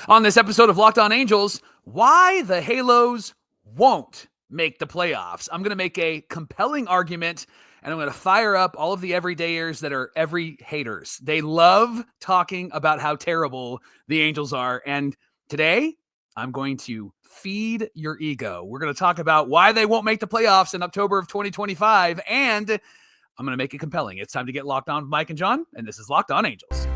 On this episode of Locked On Angels, why the Halos won't make the playoffs. I'm going to make a compelling argument, and I'm going to fire up all of the everydayers that are every haters. They love talking about how terrible the Angels are, and today I'm going to feed your ego. We're going to talk about why they won't make the playoffs in October of 2025, and I'm going to make it compelling. It's time to get locked on with Mike and John, and this is Locked On Angels.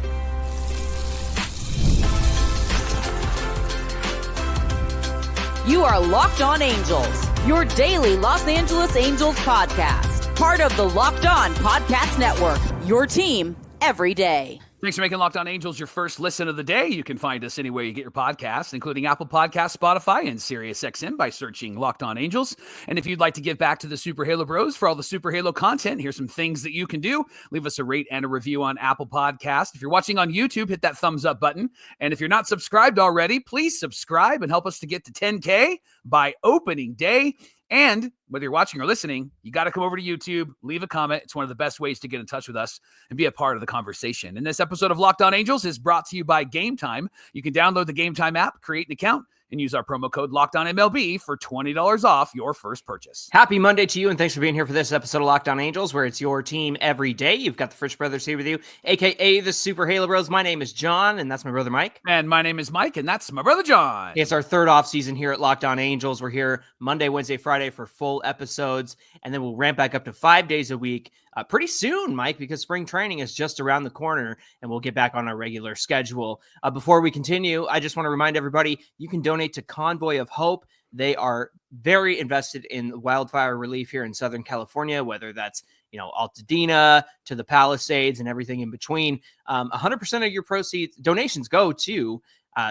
You are Locked On Angels, your daily Los Angeles Angels podcast. Part of the Locked On Podcast Network, your team every day. Thanks for making Locked On Angels your first listen of the day. You can find us anywhere you get your podcasts, including Apple Podcasts, Spotify, and SiriusXM by searching Locked On Angels. And if you'd like to give back to the Super Halo Bros for all the Super Halo content, here's some things that you can do. Leave us a rate and a review on Apple Podcasts. If you're watching on YouTube, hit that thumbs up button. And if you're not subscribed already, please subscribe and help us to get to 10K by opening day. And whether you're watching or listening, you got to come over to YouTube, leave a comment. It's one of the best ways to get in touch with us and be a part of the conversation. And this episode of Locked On Angels is brought to you by Gametime. You can download the Gametime app, create an account, and use our promo code LOCKEDONMLB for $20 off your first purchase. Happy Monday to you, and thanks for being here for this episode of Locked On Angels, where it's your team every day. You've got the Frisch Brothers here with you, a.k.a. the Super Halo Bros. My name is John, and that's my brother Mike. And my name is Mike, and that's my brother John. It's our third off season here at Locked On Angels. We're here Monday, Wednesday, Friday for full episodes, and then we'll ramp back up to 5 days a week pretty soon, Mike, because spring training is just around the corner, and we'll get back on our regular schedule. Before we continue, I just want to remind everybody, you can donate to Convoy of Hope. They are very invested in wildfire relief here in Southern California, whether that's, Altadena to the Palisades and everything in between. 100% of your proceeds, donations go to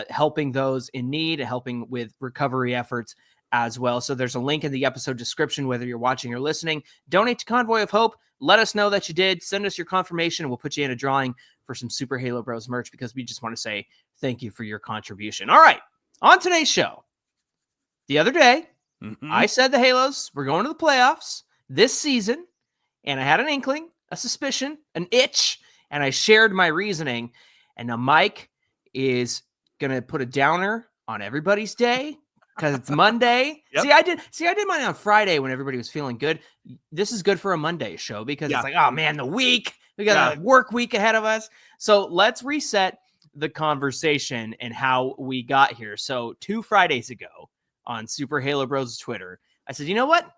helping those in need, helping with recovery efforts as well. So there's a link in the episode description, whether you're watching or listening. Donate to Convoy of Hope. Let us know that you did. Send us your confirmation, and we'll put you in a drawing for some Super Halo Bros merch, because we just want to say thank you for your contribution. All right, on today's show, the other day, I said the Halos were going to the playoffs this season, and I had an inkling, a suspicion, an itch, and I shared my reasoning. And now Mike is going to put a downer on everybody's day because it's Monday. Yep. See, I did mine on Friday when everybody was feeling good. This is good for a Monday show because it's like, oh man, the week, we got a work week ahead of us. So let's reset the conversation and how we got here. So 2 Fridays ago on Super Halo Bros Twitter, I said, you know what?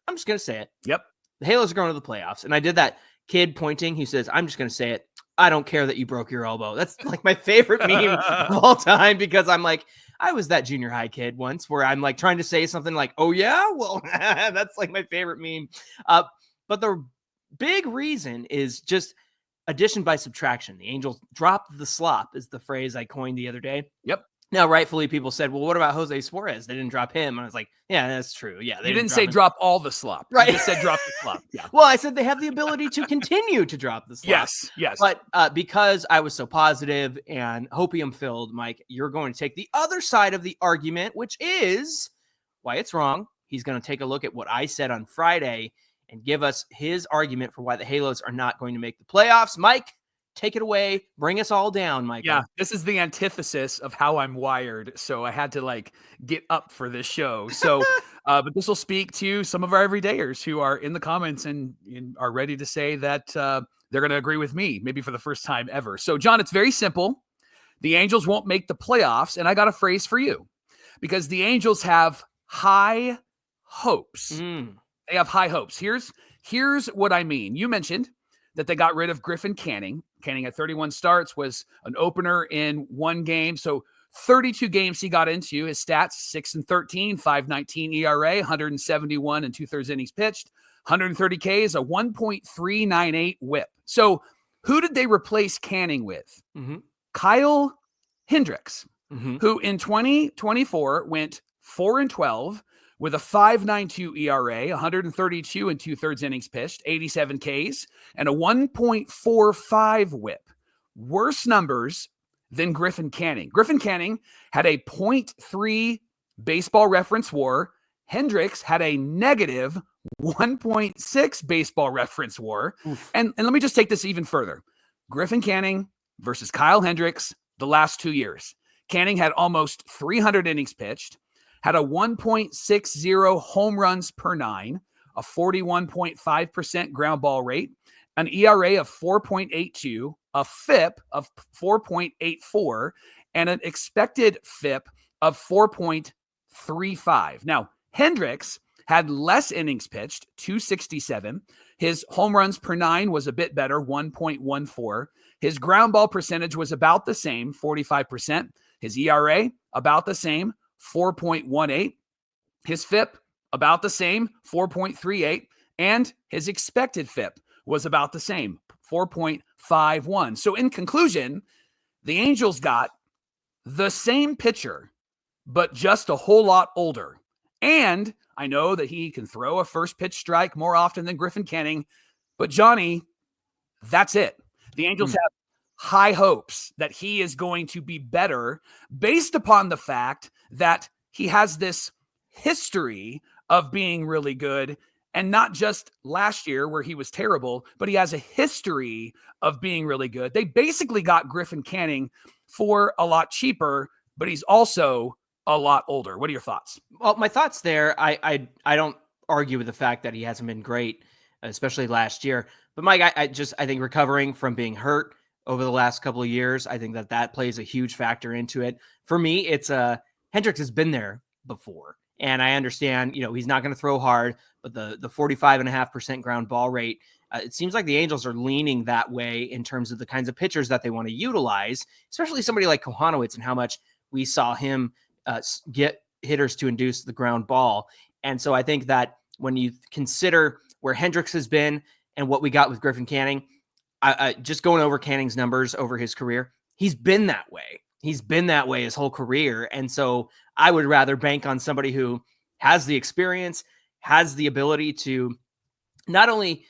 I'm just going to say it. Yep. The Halos are going to the playoffs. And I did that kid pointing who says, I'm just going to say it. I don't care that you broke your elbow. That's like my favorite meme of all time, because I'm like, I was that junior high kid once where I'm like trying to say something like, oh yeah, well, that's like my favorite meme. But the big reason is just addition by subtraction. The Angels dropped the slop is the phrase I coined the other day. Yep. Now, rightfully, people said, well, what about Jose Suarez? They didn't drop him. And I was like, yeah, that's true. Yeah. You didn't say drop all the slop. Right. You just said drop the slop. Yeah. Well, I said they have the ability to continue to drop the slop. Yes. But because I was so positive and hopium filled, Mike, you're going to take the other side of the argument, which is why it's wrong. He's going to take a look at what I said on Friday and give us his argument for why the Halos are not going to make the playoffs. Mike, take it away. Bring us all down, Michael. Yeah, this is the antithesis of how I'm wired. So I had to get up for this show. So, but this will speak to some of our everydayers who are in the comments and are ready to say that they're going to agree with me, maybe for the first time ever. So, John, it's very simple. The Angels won't make the playoffs. And I got a phrase for you, because the Angels have high hopes. They have high hopes. Here's what I mean. You mentioned that they got rid of Griffin Canning. Canning at 31 starts, was an opener in 1 game. So 32 games he got into. His stats, 6-13, 5.19 ERA, 171 and 2/3 innings pitched, 130 Ks, a 1.398 whip. So who did they replace Canning with? Kyle Hendricks, who in 2024 went 4-12 with a 5.92 ERA, 132 and 2/3 innings pitched, 87 Ks, and a 1.45 whip. Worse numbers than Griffin Canning. Griffin Canning had a 0.3 baseball reference WAR. Hendricks had a negative 1.6 baseball reference WAR. And let me just take this even further. Griffin Canning versus Kyle Hendricks the last 2 years. Canning had almost 300 innings pitched, had a 1.60 home runs per 9, a 41.5% ground ball rate, an ERA of 4.82, a FIP of 4.84, and an expected FIP of 4.35. Now, Hendricks had less innings pitched, 267. His home runs per 9 was a bit better, 1.14. His ground ball percentage was about the same, 45%. His ERA, about the same, 4.18. His FIP, about the same, 4.38. And his expected FIP was about the same, 4.51. So in conclusion, the Angels got the same pitcher, but just a whole lot older. And I know that he can throw a first pitch strike more often than Griffin Canning, but Johnny, that's it. The Angels have high hopes that he is going to be better based upon the fact that he has this history of being really good, and not just last year where he was terrible, but he has a history of being really good. They basically got Griffin Canning for a lot cheaper, but he's also a lot older. What are your thoughts? Well, my thoughts there, I don't argue with the fact that he hasn't been great, especially last year. But Mike, I think recovering from being hurt over the last couple of years, I think that plays a huge factor into it. For me, it's Hendricks has been there before. And I understand, he's not going to throw hard, but the 45.5% ground ball rate, it seems like the Angels are leaning that way in terms of the kinds of pitchers that they want to utilize, especially somebody like Kohanowitz and how much we saw him get hitters to induce the ground ball. And so I think that when you consider where Hendricks has been and what we got with Griffin Canning, I just going over Canning's numbers over his career, he's been that way. He's been that way his whole career. And so I would rather bank on somebody who has the experience, has the ability to not only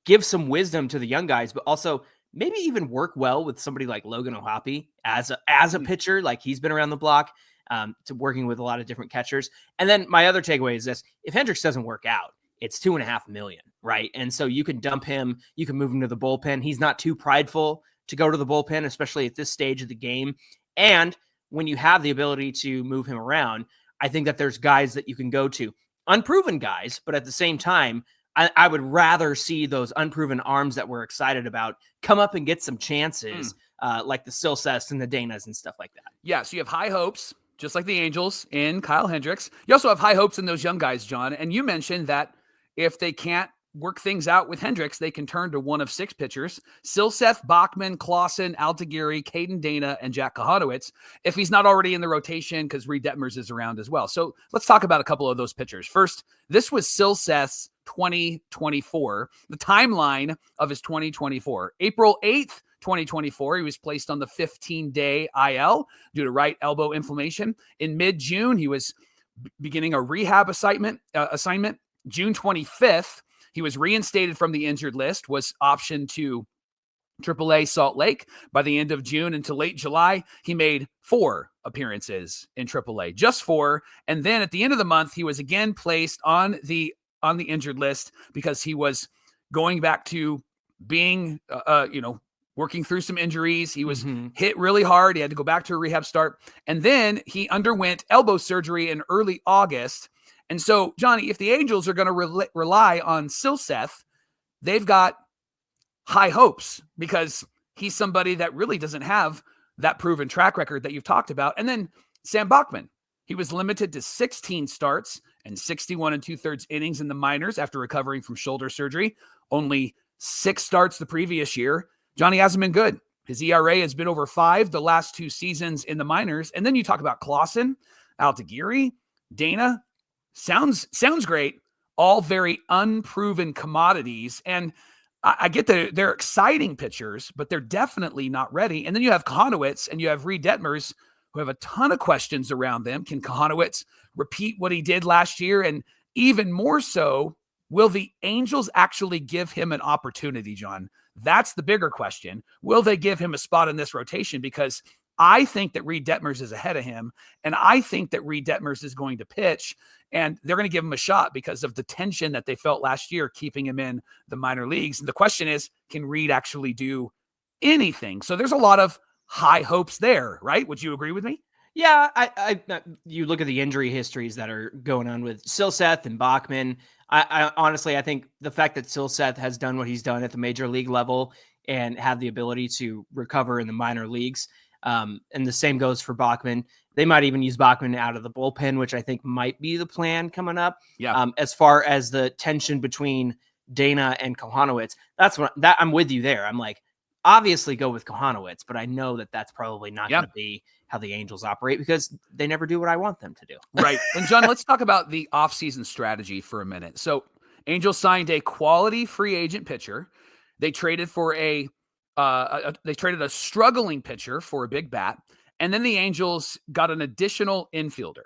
give some wisdom to the young guys, but also maybe even work well with somebody like Logan O'Hoppe as a pitcher. Like, he's been around the block to working with a lot of different catchers. And then my other takeaway is this: if Hendricks doesn't work out, it's $2.5 million, right? And so you can dump him, you can move him to the bullpen. He's not too prideful to go to the bullpen, especially at this stage of the game. And when you have the ability to move him around, I think that there's guys that you can go to, unproven guys, but at the same time, I would rather see those unproven arms that we're excited about come up and get some chances, like the Silseth and the Danas and stuff like that. Yeah, so you have high hopes, just like the Angels, in Kyle Hendricks. You also have high hopes in those young guys, John. And you mentioned that if they can't work things out with Hendricks, they can turn to one of 6 pitchers: Silseth, Bachman, Clausen, Altaguiri, Caden Dana, and Jack Kohanowitz, if he's not already in the rotation, because Reed Detmers is around as well. So let's talk about a couple of those pitchers. First, this was Silseth's 2024, the timeline of his 2024. April 8th, 2024, he was placed on the 15-day IL due to right elbow inflammation. In mid-June, he was beginning a rehab assignment. June 25th, he was reinstated from the injured list, was optioned to AAA Salt Lake. By the end of June into late July, he made 4 appearances in AAA, just 4. And then at the end of the month, he was again placed on the injured list because he was going back to being, working through some injuries. He was hit really hard. He had to go back to a rehab start. And then he underwent elbow surgery in early August. And so, Johnny, if the Angels are going to rely on Silseth, they've got high hopes because he's somebody that really doesn't have that proven track record that you've talked about. And then Sam Bachman, he was limited to 16 starts and 61 2/3 innings in the minors after recovering from shoulder surgery. Only 6 starts the previous year. Johnny hasn't been good. His ERA has been over 5 the last 2 seasons in the minors. And then you talk about Clausen, Altaguiri, Dana. Sounds great. All very unproven commodities. And I get that they're exciting pitchers, but they're definitely not ready. And then you have Kohanowitz and you have Reed Detmers, who have a ton of questions around them. Can Kohanowitz repeat what he did last year? And even more so, will the Angels actually give him an opportunity, John? That's the bigger question. Will they give him a spot in this rotation? Because I think that Reed Detmers is ahead of him, and I think that Reed Detmers is going to pitch, and they're going to give him a shot because of the tension that they felt last year, keeping him in the minor leagues. And the question is, can Reed actually do anything? So there's a lot of high hopes there, right? Would you agree with me? Yeah, you look at the injury histories that are going on with Silseth and Bachman. I honestly, I think the fact that Silseth has done what he's done at the major league level and have the ability to recover in the minor leagues, and the same goes for Bachman. They might even use Bachman out of the bullpen, which I think might be the plan coming up. Yeah. As far as the tension between Dana and Kohanowitz, that I'm with you there. I'm like, obviously go with Kohanowitz, but I know that that's probably not going to be how the Angels operate because they never do what I want them to do. Right. And John, let's talk about the offseason strategy for a minute. So Angels signed a quality free agent pitcher. They traded for they traded a struggling pitcher for a big bat. And then the Angels got an additional infielder.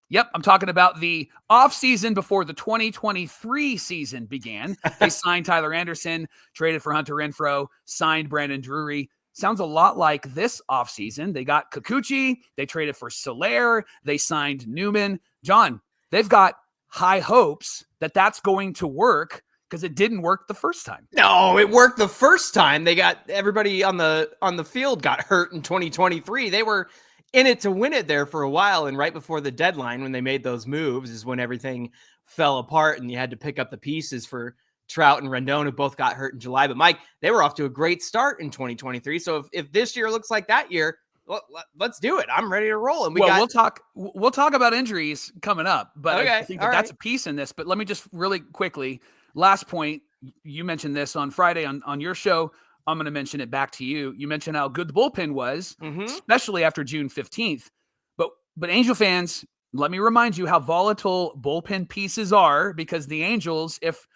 Yep, I'm talking about the offseason before the 2023 season began. They signed Tyler Anderson, traded for Hunter Renfroe, signed Brandon Drury. Sounds a lot like this offseason. They got Kikuchi, they traded for Soler, they signed Newman. John, they've got high hopes that that's going to work because it didn't work the first time. No, it worked the first time. They got everybody on the field got hurt in 2023. They were in it to win it there for a while. And right before the deadline, when they made those moves, is when everything fell apart and you had to pick up the pieces for Trout and Rendon, who both got hurt in July. But Mike, they were off to a great start in 2023. So if this year looks like that year, well, let's do it. I'm ready to roll. And we'll talk about injuries coming up, but okay, I think that's a piece in this. But let me just really quickly, last point, you mentioned this on Friday on your show. I'm going to mention it back to you. You mentioned how good the bullpen was, especially after June 15th. But Angel fans, let me remind you how volatile bullpen pieces are, because the Angels, if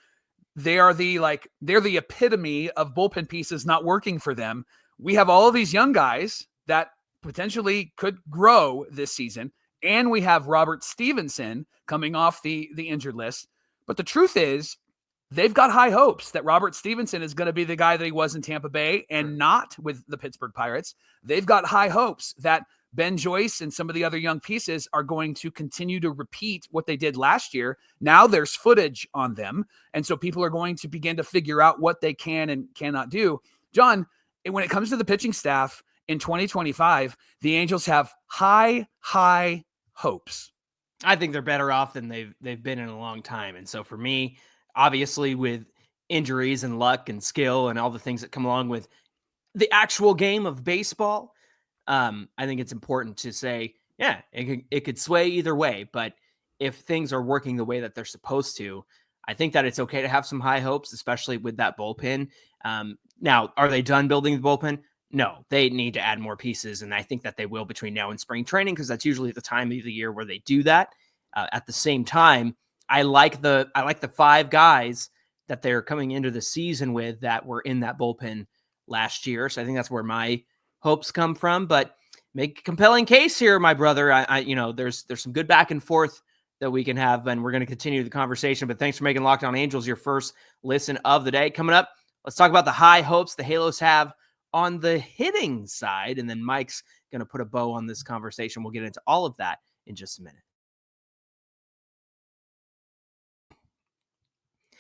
they're the epitome of bullpen pieces not working for them. We have all of these young guys that potentially could grow this season, and we have Robert Stevenson coming off the injured list. But the truth is, they've got high hopes that Robert Stevenson is going to be the guy that he was in Tampa Bay and not with the Pittsburgh Pirates. They've got high hopes that Ben Joyce and some of the other young pieces are going to continue to repeat what they did last year. Now there's footage on them. And so people are going to begin to figure out what they can and cannot do. John, when it comes to the pitching staff in 2025, the Angels have high hopes. I think they're better off than they've been in a long time. And so for me, obviously with injuries and luck and skill and all the things that come along with the actual game of baseball, I think it's important to say, yeah, it could sway either way. But if things are working the way that they're supposed to, I think that it's okay to have some high hopes, especially with that bullpen. Now, are they done building the bullpen? No, they need to add more pieces. And I think that they will between now and spring training, because that's usually the time of the year where they do that. At the same time, I like the 5 guys that they're coming into the season with that were in that bullpen last year. So I think that's where my hopes come from. But make a compelling case here, my brother. There's some good back and forth that we can have, and we're going to continue the conversation. But thanks for making Locked On Angels your first listen of the day. Coming up, let's talk about the high hopes the Halos have on the hitting side, and then Mike's going to put a bow on this conversation. We'll get into all of that in just a minute.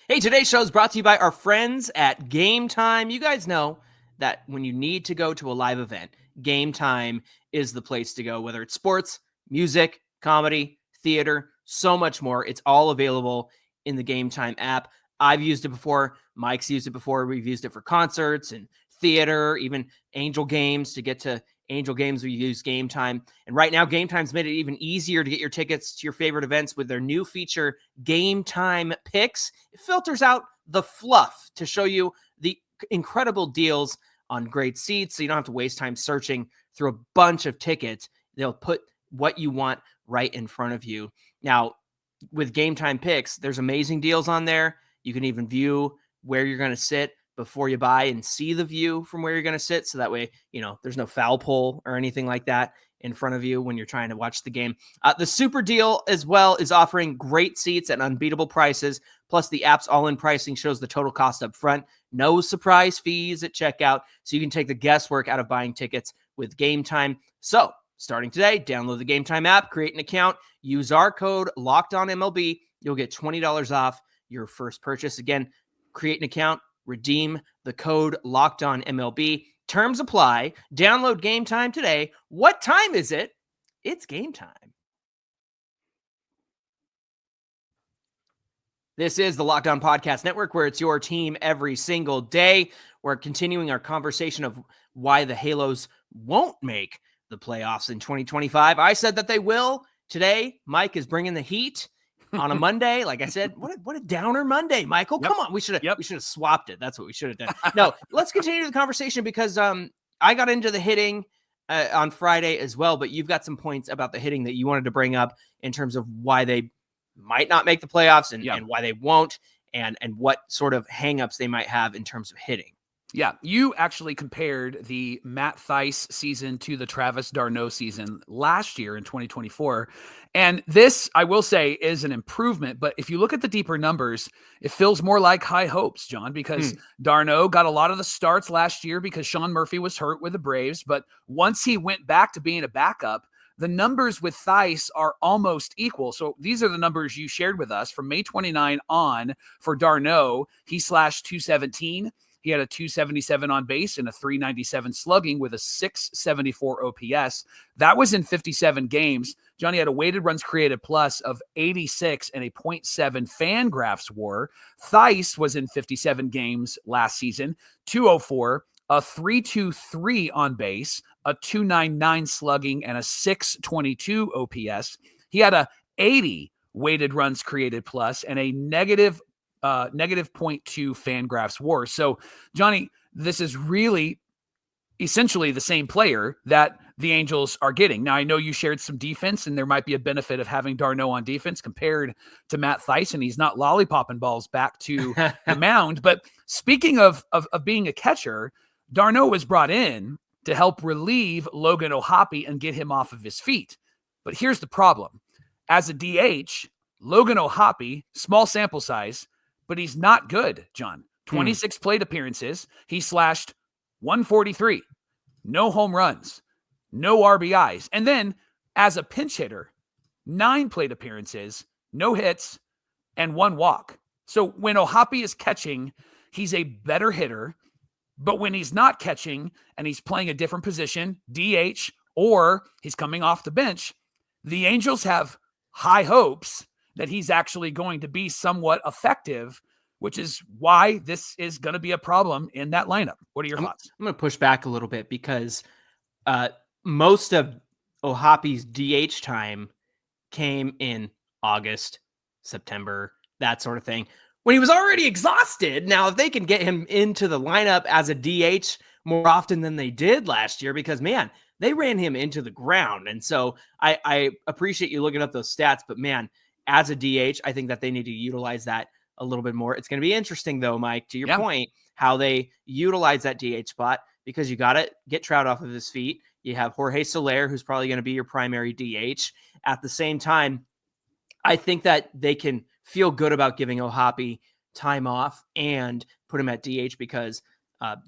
Hey, today's show is brought to you by our friends at Gametime. You guys know that when you need to go to a live event, Gametime is the place to go, whether it's sports, music, comedy, theater, so much more. It's all available in the Gametime app. I've used it before. Mike's used it before. We've used it for concerts and theater, even Angel games. To get to Angel games, we use Gametime. And right now, Gametime's made it even easier to get your tickets to your favorite events with their new feature, Gametime Picks. It filters out the fluff to show you the incredible deals on great seats, so you don't have to waste time searching through a bunch of tickets. They'll put what you want right in front of you. Now, with Gametime Picks, there's amazing deals on there. You can even view where you're going to sit before you buy and see the view from where you're going to sit. So that way, there's no foul pole or anything like that in front of you when you're trying to watch the game. The super deal as well is offering great seats at unbeatable prices. Plus the app's all-in pricing shows the total cost up front. No surprise fees at checkout. So you can take the guesswork out of buying tickets with Gametime. So starting today, download the Gametime app, create an account, use our code LOCKEDONMLB. You'll get $20 off your first purchase. Again, create an account, redeem the code LOCKEDONMLB. Terms apply. Download Gametime today. What time is it? It's game time. This is the Locked On Podcast Network, where it's your team every single day. We're continuing our conversation of why the Halos won't make the playoffs in 2025. I said that they will. Today, Mike is bringing the heat on a Monday. Like I said, what a downer Monday, Michael. Come on, we should have swapped it. That's what we should have done. No, let's continue the conversation because I got into the hitting on Friday as well, but you've got some points about the hitting that you wanted to bring up in terms of why they might not make the playoffs and why they won't and what sort of hangups they might have in terms of hitting. Yeah, you actually compared the Matt Theis season to the Travis d'Arnaud season last year in 2024. And this, I will say, is an improvement. But if you look at the deeper numbers, it feels more like high hopes, John, because d'Arnaud got a lot of the starts last year because Sean Murphy was hurt with the Braves. But once he went back to being a backup, the numbers with Theis are almost equal. So these are the numbers you shared with us from May 29 on for d'Arnaud. He slashed 217. He had a 277 on base and a 397 slugging with a 674 OPS. That was in 57 games. Johnny had a weighted runs created plus of 86 and a 0.7 FanGraphs WAR. Theis was in 57 games last season, 204, a 323 on base, a 299 slugging, and a 622 OPS. He had a 80 weighted runs created plus and a negative 0.2 FanGraphs WAR. So, Johnny, this is really essentially the same player that the Angels are getting. Now, I know you shared some defense, and there might be a benefit of having d'Arnaud on defense compared to Matt Theis, and he's not lollipopping balls back to the mound. But speaking of being a catcher, d'Arnaud was brought in to help relieve Logan O'Hoppe and get him off of his feet. But here's the problem. As a DH, Logan O'Hoppe, small sample size, but he's not good, John. 26 plate appearances. He slashed 143. No home runs. No RBIs. And then as a pinch hitter, 9 plate appearances, no hits, and 1 walk. So when O'Hoppe is catching, he's a better hitter. But when he's not catching and he's playing a different position, DH, or he's coming off the bench, the Angels have high hopes that he's actually going to be somewhat effective, which is why this is going to be a problem in that lineup. What are your thoughts? I'm going to push back a little bit because most of O'Hoppe's DH time came in August, September, that sort of thing, when he was already exhausted. Now, if they can get him into the lineup as a DH more often than they did last year, because, man, they ran him into the ground. And so I appreciate you looking up those stats, but, man, as a DH, I think that they need to utilize that a little bit more. It's going to be interesting, though, Mike, to your point, how they utilize that DH spot, because you got to get Trout off of his feet. You have Jorge Soler, who's probably going to be your primary DH. At the same time, I think that they can feel good about giving O'Hoppe time off and put him at DH because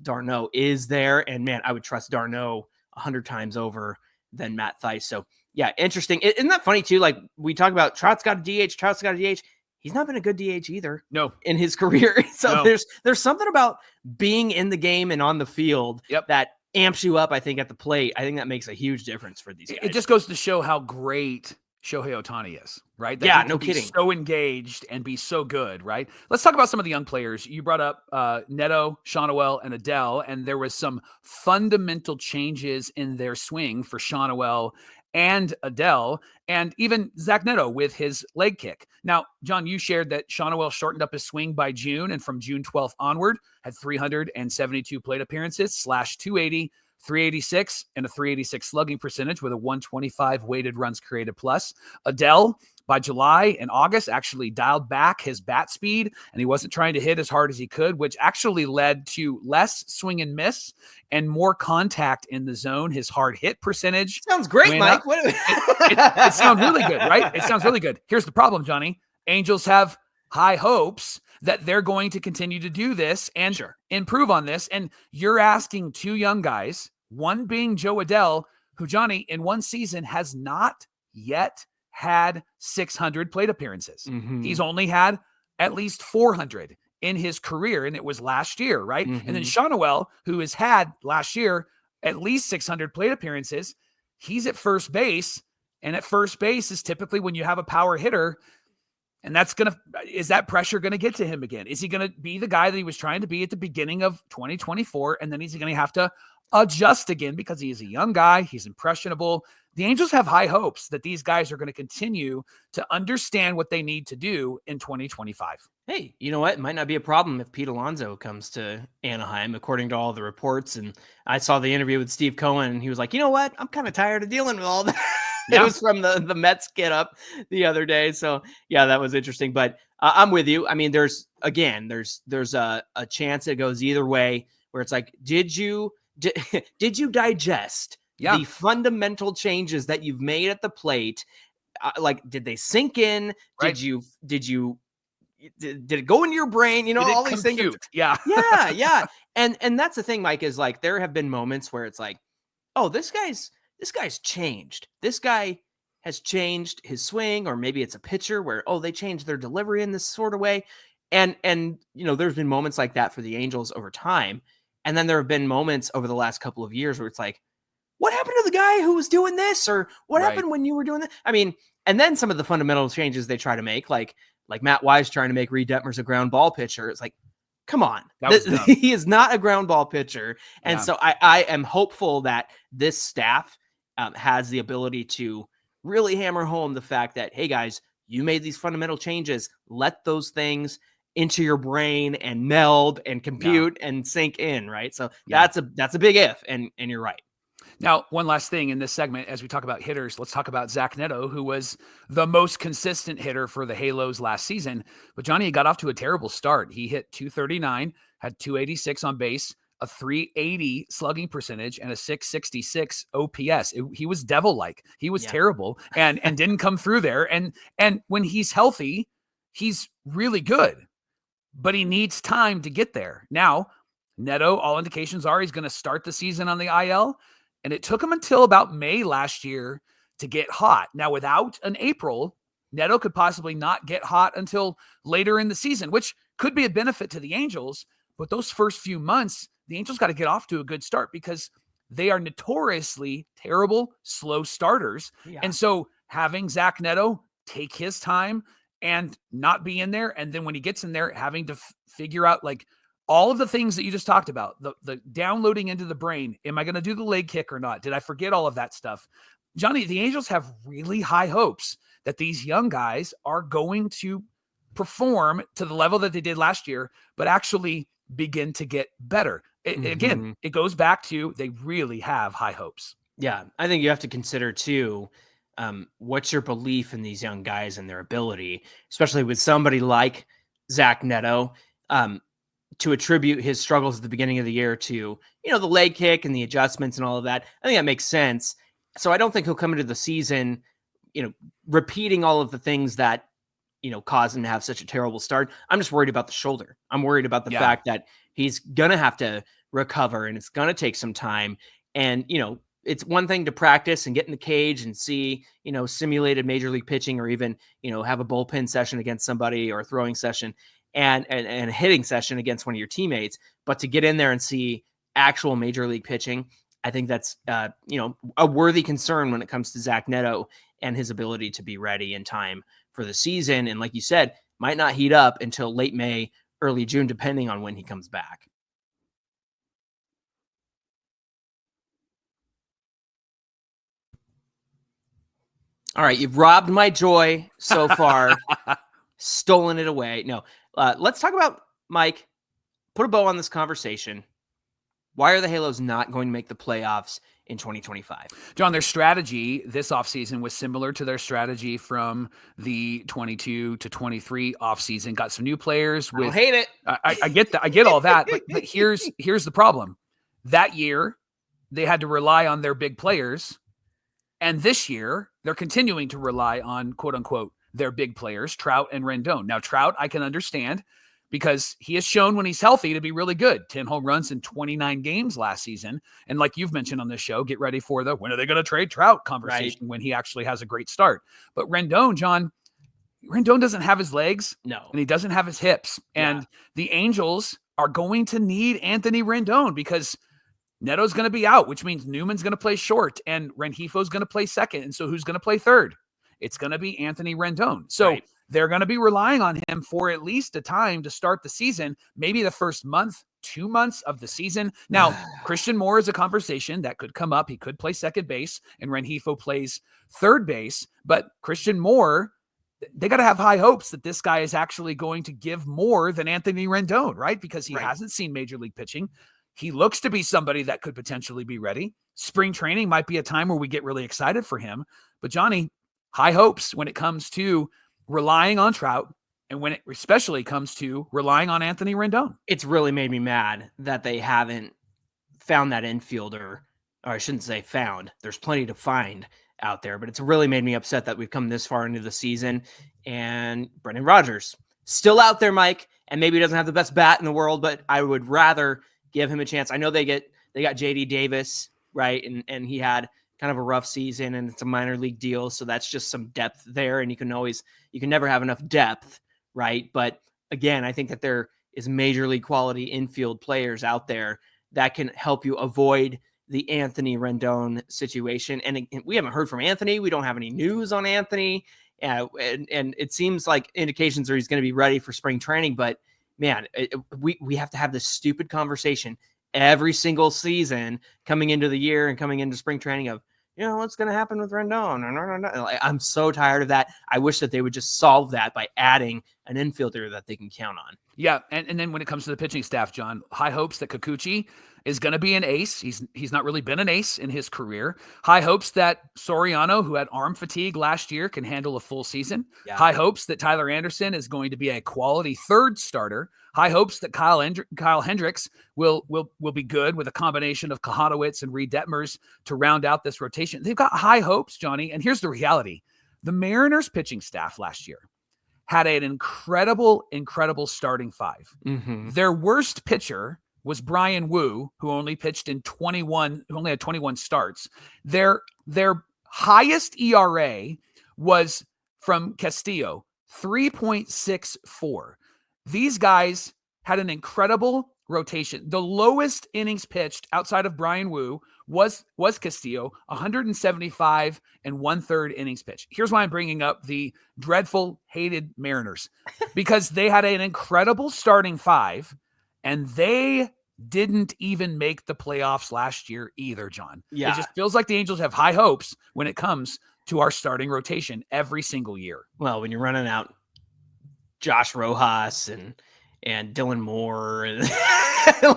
d'Arnaud is there. And, man, I would trust d'Arnaud 100 times over than Matt Theis. So, yeah, interesting. Isn't that funny, too? Like, we talk about Trout's got a DH. He's not been a good DH either. No. In his career. So there's something about being in the game and on the field that amps you up, I think, at the plate. I think that makes a huge difference for these guys. It just goes to show how great Shohei Ohtani is, right? That no kidding. So engaged and be so good, right? Let's talk about some of the young players. You brought up Neto, Shawnuel, and Adell, and there was some fundamental changes in their swing for Shawnuel and Adell, and even Zach Neto with his leg kick. Now, John, you shared that Shawnuel shortened up his swing by June, and from June 12th onward, had 372 plate appearances, slashed 280, 386, and a 386 slugging percentage with a 125 weighted runs created plus. Adell, by July and August, actually dialed back his bat speed, and he wasn't trying to hit as hard as he could, which actually led to less swing and miss and more contact in the zone. His hard hit percentage sounds great, Mike. It sounds really good, right? It sounds really good. Here's the problem, Johnny. Angels have high hopes that they're going to continue to do this and improve on this. And you're asking 2 young guys, one being Joe Adell, who, Johnny, in one season has not yet had 600 plate appearances. He's only had at least 400 in his career, and it was last year, right? And then Mm-hmm. Sean Noel, who has had last year at least 600 plate appearances, he's at first base, and at first base is typically when you have a power hitter, and is that pressure going to get to him again? Is he going to be the guy that he was trying to be at the beginning of 2024, and then he's going to have to adjust again because he is a young guy, he's impressionable. The Angels have high hopes that these guys are going to continue to understand what they need to do in 2025. Hey, you know what? It might not be a problem if Pete Alonso comes to Anaheim, according to all the reports. And I saw the interview with Steve Cohen, and he was like, you know what? I'm kind of tired of dealing with all that. Yeah. It was from the Mets get up the other day. So yeah, that was interesting. But I'm with you. I mean, there's a chance it goes either way, where it's like, did you digest the fundamental changes that you've made at the plate? Like, did they sink in? Right. Did it go into your brain? You know, all these things. Yeah. Yeah. And that's the thing, Mike, is like, there have been moments where it's like, oh, this guy's changed. This guy has changed his swing, or maybe it's a pitcher where, oh, they changed their delivery in this sort of way. And, you know, there's been moments like that for the Angels over time. And then there have been moments over the last couple of years where it's like, what happened to the guy who was doing this? Or what happened when you were doing that? I mean, and then some of the fundamental changes they try to make, like Matt Wise trying to make Reed Detmers a ground ball pitcher. It's like, come on. He is not a ground ball pitcher. And so I am hopeful that this staff has the ability to really hammer home the fact that, hey, guys, you made these fundamental changes. Let those things into your brain and meld and compute and sink in, right? So that's a big if, and you're right. Now, one last thing in this segment, as we talk about hitters, let's talk about Zach Neto, who was the most consistent hitter for the Halos last season. But Johnny, he got off to a terrible start. He hit 239, had 286 on base, a 380 slugging percentage, and a 666 OPS. He was devil-like. He was terrible and didn't come through there. And when he's healthy, he's really good, but he needs time to get there. Now, Neto, all indications are he's going to start the season on the IL. And it took him until about May last year to get hot. Now, without an April, Neto could possibly not get hot until later in the season, which could be a benefit to the Angels. But those first few months, the Angels got to get off to a good start because they are notoriously terrible, slow starters. Yeah. And so having Zach Neto take his time and not be in there, and then when he gets in there, having to figure out like all of the things that you just talked about, the downloading into the brain. Am I going to do the leg kick or not? Did I forget all of that stuff? Johnny, the Angels have really high hopes that these young guys are going to perform to the level that they did last year, but actually begin to get better. Again, it goes back to they really have high hopes. Yeah, I think you have to consider too, what's your belief in these young guys and their ability, especially with somebody like Zach Neto, to attribute his struggles at the beginning of the year to, you know, the leg kick and the adjustments and all of that. I think that makes sense. So I don't think he'll come into the season, you know, repeating all of the things that, you know, caused him to have such a terrible start. I'm just worried about the shoulder. I'm worried about the fact that he's going to have to recover and it's going to take some time. And, you know, it's one thing to practice and get in the cage and see, you know, simulated major league pitching, or even, you know, have a bullpen session against somebody or a throwing session and a hitting session against one of your teammates. But to get in there and see actual major league pitching, I think that's, you know, a worthy concern when it comes to Zach Neto and his ability to be ready in time for the season. And like you said, might not heat up until late May, early June, depending on when he comes back. All right, you've robbed my joy so far, stolen it away. No, let's talk about, Mike, put a bow on this conversation. Why are the Halos not going to make the playoffs in 2025? John, their strategy this offseason was similar to their strategy from the 22 to 23 offseason. Got some new players. I hate it. I get that. I get all that. But here's the problem. That year, they had to rely on their big players. And this year, they're continuing to rely on, quote unquote, their big players, Trout and Rendon. Now, Trout, I can understand because he has shown when he's healthy to be really good. 10 home runs in 29 games last season. And like you've mentioned on this show, get ready for the when are they going to trade Trout conversation when he actually has a great start. But Rendon, John, Rendon doesn't have his legs, No. and he doesn't have his hips. And the Angels are going to need Anthony Rendon because Neto's going to be out, which means Newman's going to play short and Renjifo's going to play second. And so who's going to play third? It's going to be Anthony Rendon. So they're going to be relying on him for at least a time to start the season, maybe the first month, 2 months of the season. Now, Christian Moore is a conversation that could come up. He could play second base and Renjifo plays third base, but Christian Moore, they got to have high hopes that this guy is actually going to give more than Anthony Rendon, right? Because he hasn't seen major league pitching. He looks to be somebody that could potentially be ready. Spring training might be a time where we get really excited for him. But Johnny, high hopes when it comes to relying on Trout and when it especially comes to relying on Anthony Rendon. It's really made me mad that they haven't found that infielder, or I shouldn't say found. There's plenty to find out there, but it's really made me upset that we've come this far into the season and Brendan Rodgers still out there, Mike, and maybe he doesn't have the best bat in the world, but I would rather give him a chance. I know they got JD Davis, right? And he had kind of a rough season and it's a minor league deal. So that's just some depth there. And you can never have enough depth, right? But again, I think that there is major league quality infield players out there that can help you avoid the Anthony Rendon situation. And we haven't heard from Anthony. We don't have any news on Anthony. And it seems like indications are he's going to be ready for spring training, but man, we have to have this stupid conversation every single season coming into the year and coming into spring training of, what's going to happen with Rendon? I'm so tired of that. I wish that they would just solve that by adding an infielder that they can count on. Yeah, and then when it comes to the pitching staff, John, high hopes that Kikuchi is going to be an ace. He's not really been an ace in his career. High hopes that Soriano, who had arm fatigue last year, can handle a full season. Yeah. High hopes that Tyler Anderson is going to be a quality third starter. High hopes that Kyle Hendricks will be good with a combination of Kahanowitz and Reed Detmers to round out this rotation. They've got high hopes, Johnny. And here's the reality. The Mariners pitching staff last year had an incredible starting five. Mm-hmm. Their worst pitcher was Brian Wu, who only pitched in 21, who only had 21 starts. Their highest ERA was from Castillo, 3.64. These guys had an incredible rotation. The lowest innings pitched outside of Brian Wu was Castillo, 175 and 1/3 innings pitched. Here's why I'm bringing up the dreadful, hated Mariners, because they had an incredible starting five, and they didn't even make the playoffs last year either, John. Yeah. It just feels like the Angels have high hopes when it comes to our starting rotation every single year. Well, when you're running out Josh Rojas and Dylan Moore and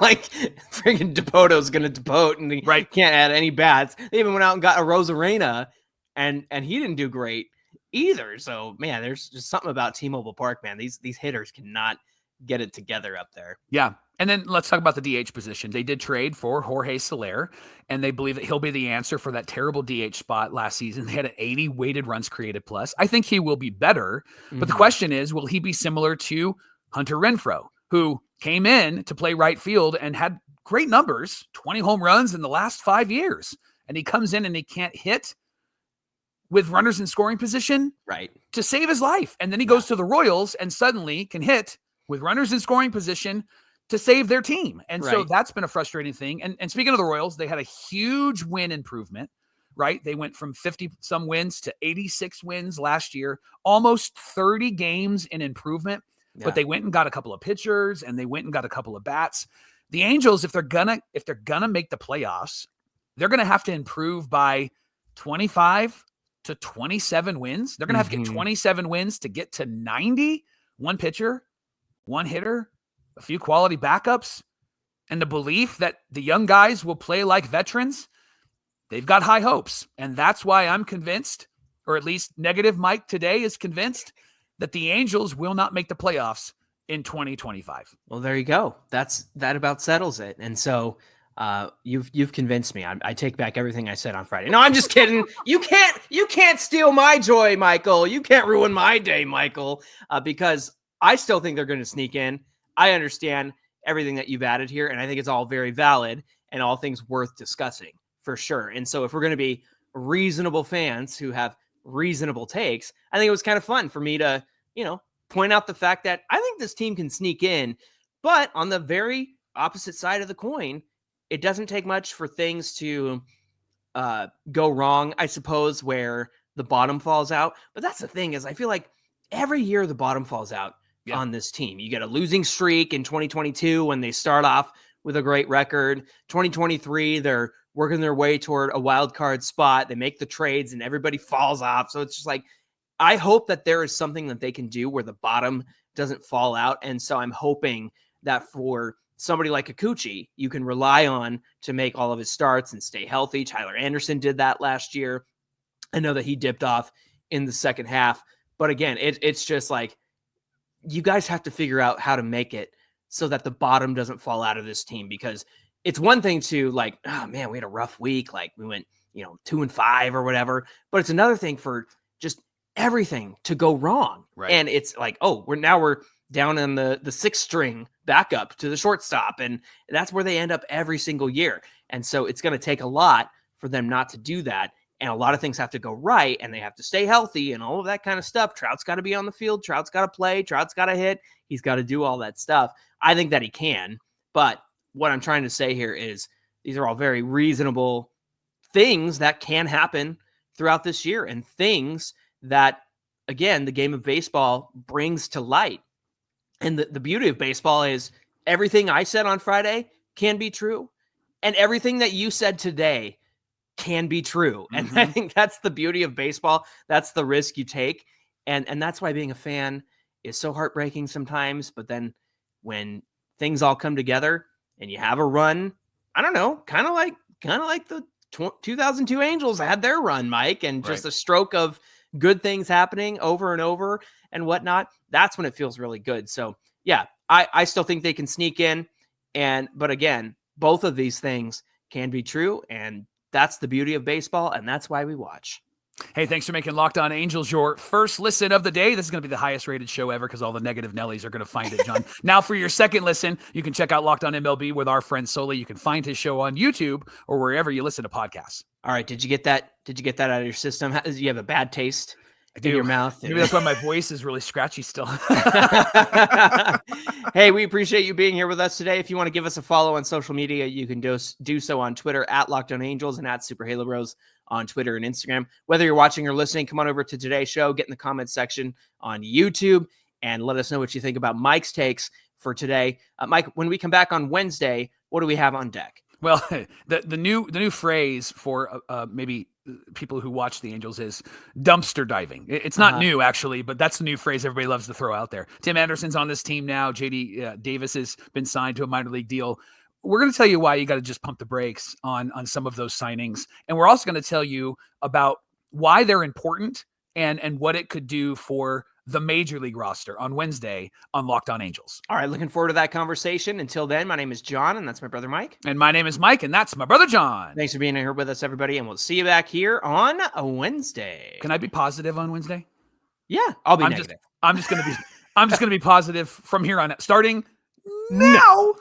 like freaking Depoto's going to depote and he can't add any bats. They even went out and got a Rosarena and he didn't do great either. So man, there's just something about T-Mobile Park, man. These hitters cannot get it together up there. Yeah. And then let's talk about the DH position. They did trade for Jorge Soler, and they believe that he'll be the answer for that terrible DH spot last season. They had an 80 weighted runs created plus. I think he will be better, but the question is, will he be similar to Hunter Renfroe, who came in to play right field and had great numbers, 20 home runs in the last 5 years, and he comes in and he can't hit with runners in scoring position to save his life. And then he goes to the Royals and suddenly can hit with runners in scoring position to save their team. And so that's been a frustrating thing. And speaking of the Royals, they had a huge win improvement, right? They went from 50 some wins to 86 wins last year, almost 30 games in improvement, but they went and got a couple of pitchers and they went and got a couple of bats. The Angels, if they're gonna make the playoffs, they're going to have to improve by 25 to 27 wins. They're going to have to get 27 wins to get to 90, one pitcher, one hitter, a few quality backups, and the belief that the young guys will play like veterans. They've got high hopes. And that's why I'm convinced, or at least Negative Mike today is convinced, that the Angels will not make the playoffs in 2025. Well, there you go. That about settles it. And so you've convinced me. I take back everything I said on Friday. No, I'm just kidding. You can't steal my joy, Michael. You can't ruin my day, Michael, because I still think they're going to sneak in. I understand everything that you've added here, and I think it's all very valid and all things worth discussing for sure. And so if we're going to be reasonable fans who have reasonable takes, I think it was kind of fun for me to point out the fact that I think this team can sneak in, but on the very opposite side of the coin, it doesn't take much for things to go wrong, I suppose, where the bottom falls out. But that's the thing, is I feel like every year the bottom falls out on this team. You get a losing streak in 2022 when they start off with a great record. 2023, they're working their way toward a wild card spot. They make the trades and everybody falls off. So it's just like, I hope that there is something that they can do where the bottom doesn't fall out. And so I'm hoping that for somebody like Kikuchi, you can rely on to make all of his starts and stay healthy. Tyler Anderson did that last year. I know that he dipped off in the second half, but again, it's just like, you guys have to figure out how to make it so that the bottom doesn't fall out of this team, because it's one thing to like, oh man, we had a rough week. Like we went, 2-5 or whatever, but it's another thing for just everything to go wrong. Right. And it's like, oh, we're down in the sixth string backup to the shortstop. And that's where they end up every single year. And so it's going to take a lot for them not to do that. And a lot of things have to go right, and they have to stay healthy and all of that kind of stuff. Trout's got to be on the field. Trout's got to play. Trout's got to hit. He's got to do all that stuff. I think that he can. But what I'm trying to say here is these are all very reasonable things that can happen throughout this year, and things that, again, the game of baseball brings to light. And the beauty of baseball is everything I said on Friday can be true, and everything that you said today can be true. And I think that's the beauty of baseball. That's the risk you take. And that's why being a fan is so heartbreaking sometimes. But then when things all come together and you have a run, I don't know, kind of like the 2002 Angels had their run, Mike, and just a stroke of good things happening over and over and whatnot. That's when it feels really good. So yeah, I still think they can sneak in. But again, both of these things can be true. And that's the beauty of baseball, and that's why we watch. Hey, thanks for making Locked On Angels your first listen of the day. This is going to be the highest rated show ever because all the negative Nellies are going to find it, John. Now for your second listen, you can check out Locked On MLB with our friend Soli. You can find his show on YouTube or wherever you listen to podcasts. All right. Did you get that out of your system? Do you have a bad taste in your mouth? Maybe that's why my voice is really scratchy still. Hey, we appreciate you being here with us today. If you want to give us a follow on social media, you can do so on Twitter at Locked On Angels and at Super Halo Bros on Twitter and Instagram. Whether you're watching or listening, come on over to today's show, get in the comments section on YouTube, and let us know what you think about Mike's takes for today. Mike, when we come back on Wednesday, what do we have on deck? Well, the new phrase for maybe people who watch the Angels is dumpster diving. It's not new, actually, but that's the new phrase everybody loves to throw out there. Tim Anderson's on this team now. JD Davis has been signed to a minor league deal. We're going to tell you why you got to just pump the brakes on some of those signings. And we're also going to tell you about why they're important and what it could do for the major league roster on Wednesday on Locked On Angels. All right, looking forward to that conversation. Until then, my name is John, and that's my brother Mike. And my name is Mike, and that's my brother John. Thanks for being here with us, everybody, and we'll see you back here on a Wednesday. Can I be positive on Wednesday? Yeah, I'll be negative. I'm just going to be positive from here on out, starting now.